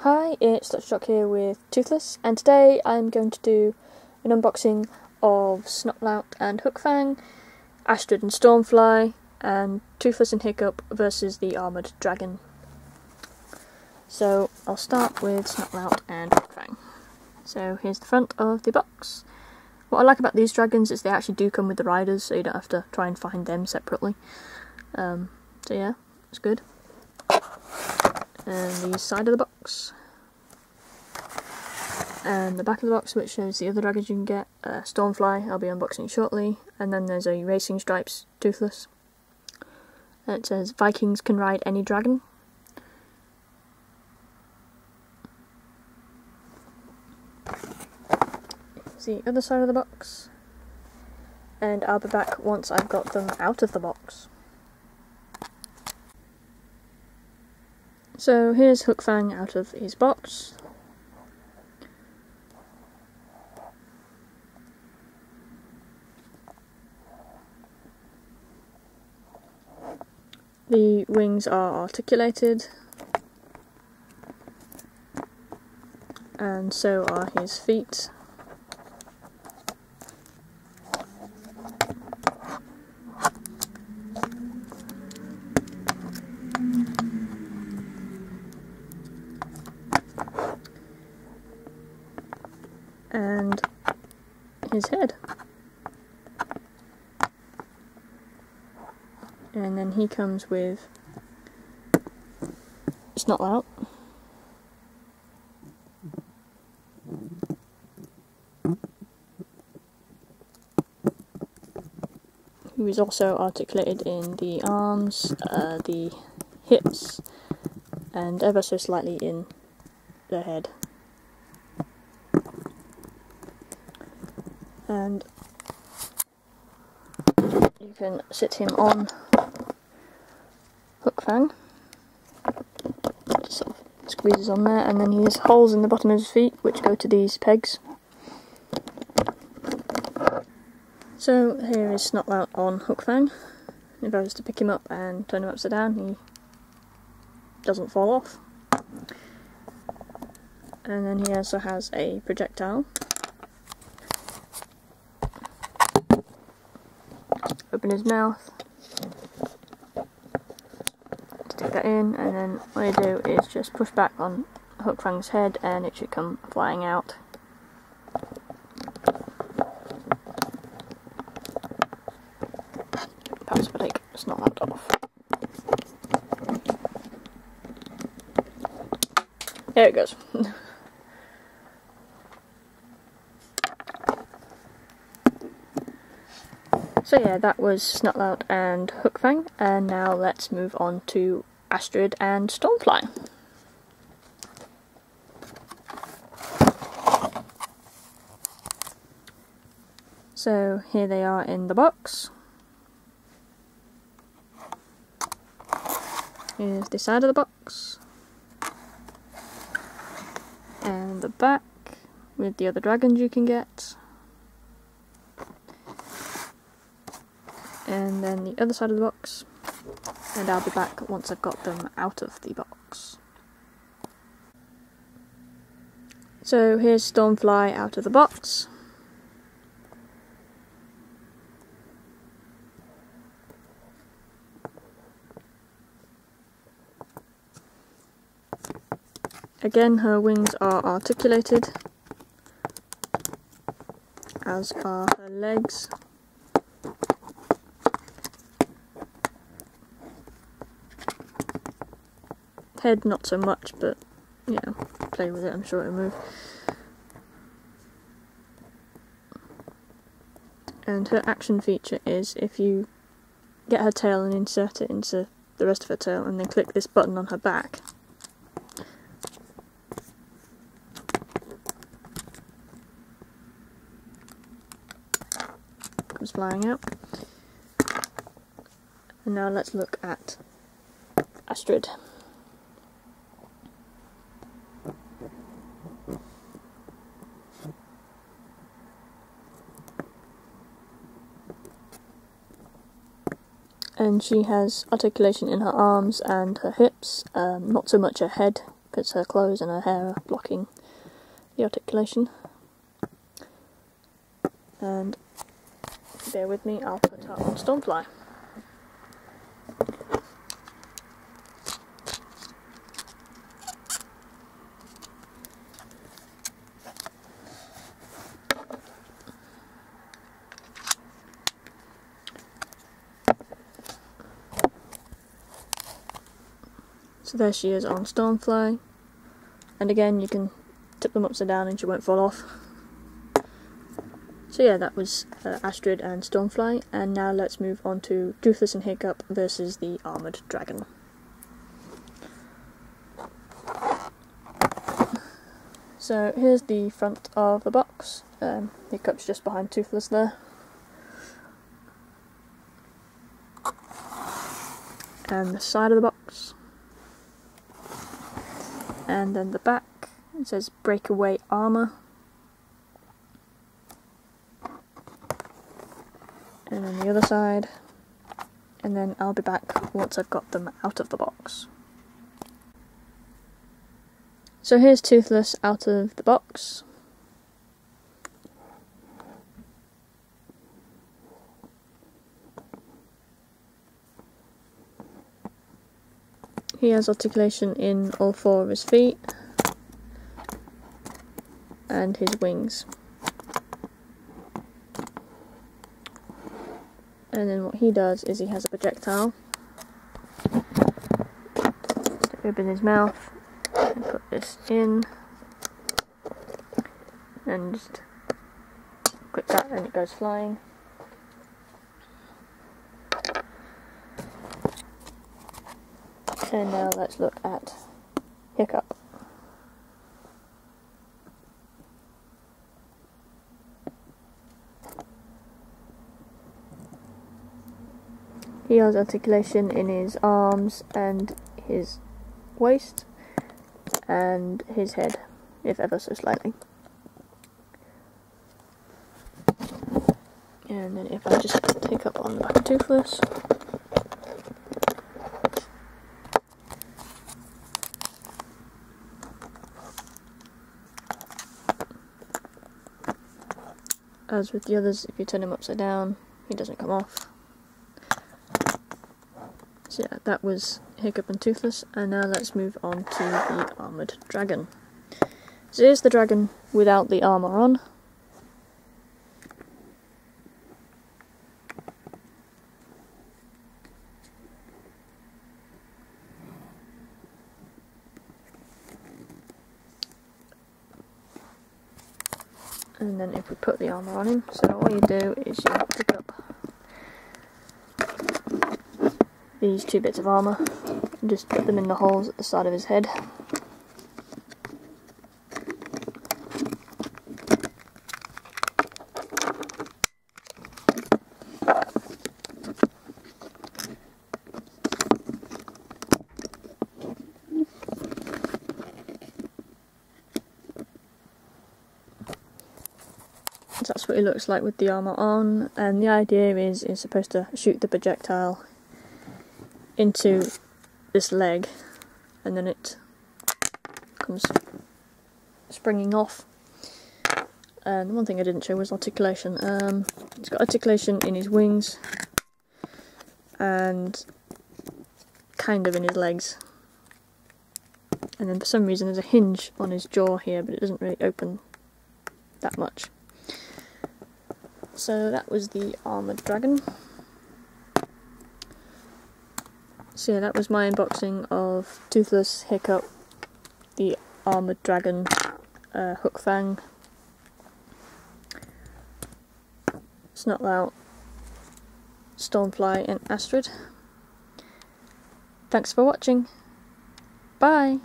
Hi, it's Dr. Jock here with Toothless, and today I'm going to do an unboxing of Snotlout and Hookfang, Astrid and Stormfly, and Toothless and Hiccup versus the Armoured Dragon. So I'll start with Snotlout and Hookfang. So here's the front of the box. What I like about these dragons is they actually do come with the riders, so you don't have to try and find them separately. So yeah, it's good. And the side of the box, and the back of the box, which shows the other dragons you can get. Stormfly, I'll be unboxing shortly, and then there's a Racing Stripes Toothless. And it says, Vikings can ride any dragon. Here's the other side of the box, and I'll be back once I've got them out of the box. So here's Hookfang out of his box. The wings are articulated, and so are his feet. And his head. And then he comes with Snotlout, who is also articulated in the arms, the hips, and ever so slightly in the head. And you can sit him on Hookfang. Just sort of squeezes on there, and then he has holes in the bottom of his feet which go to these pegs. So here is Snotlout on Hookfang. If I was to pick him up and turn him upside down, he doesn't fall off. And then he also has a projectile. Open his mouth, stick that in, and then what I do is just push back on Hookfang's head and it should come flying out. Perhaps if I take Snotlout off. There it goes. So yeah, that was Snotlout and Hookfang, and now let's move on to Astrid and Stormfly. So here they are in the box. Here's the side of the box, and the back with the other dragons you can get. And then the other side of the box, and I'll be back once I've got them out of the box. So here's Stormfly out of the box. Again, her wings are articulated, as are her legs. Head not so much, but you know, play with it, I'm sure it'll move. And her action feature is if you get her tail and insert it into the rest of her tail and then click this button on her back, comes flying out. And now let's look at Astrid. And she has articulation in her arms and her hips, not so much her head, because her clothes and her hair are blocking the articulation. And bear with me, I'll put her on Stormfly. So there she is on Stormfly, and again you can tip them upside down and she won't fall off. So yeah, that was Astrid and Stormfly, and now let's move on to Toothless and Hiccup versus the Armoured Dragon. So here's the front of the box. Hiccup's just behind Toothless there. And the side of the box. And then the back, it says Breakaway Armour. And then the other side. And then I'll be back once I've got them out of the box. So here's Toothless out of the box. He has articulation in all four of his feet and his wings. And then what he does is he has a projectile to open his mouth and put this in and just click that and it goes flying. And now let's look at Hiccup. He has articulation in his arms and his waist and his head, if ever so slightly. And then if I just take up on the back of Toothless. As with the others, if you turn him upside down, he doesn't come off. So yeah, that was Hiccup and Toothless, and now let's move on to the Armoured Dragon. So here's the dragon without the armour on. And then if we put the armour on him, so all you do is you pick up these two bits of armour and just put them in the holes at the side of his head. So that's what he looks like with the armour on, and the idea is it's supposed to shoot the projectile into this leg and then it comes springing off. And the one thing I didn't show was articulation. He's got articulation in his wings and kind of in his legs, and then for some reason there's a hinge on his jaw here, but it doesn't really open that much. So that was the Armoured Dragon. So yeah, that was my unboxing of Toothless, Hiccup, the Armoured Dragon, Hookfang, Snotlout, Stormfly and Astrid. Thanks for watching. Bye!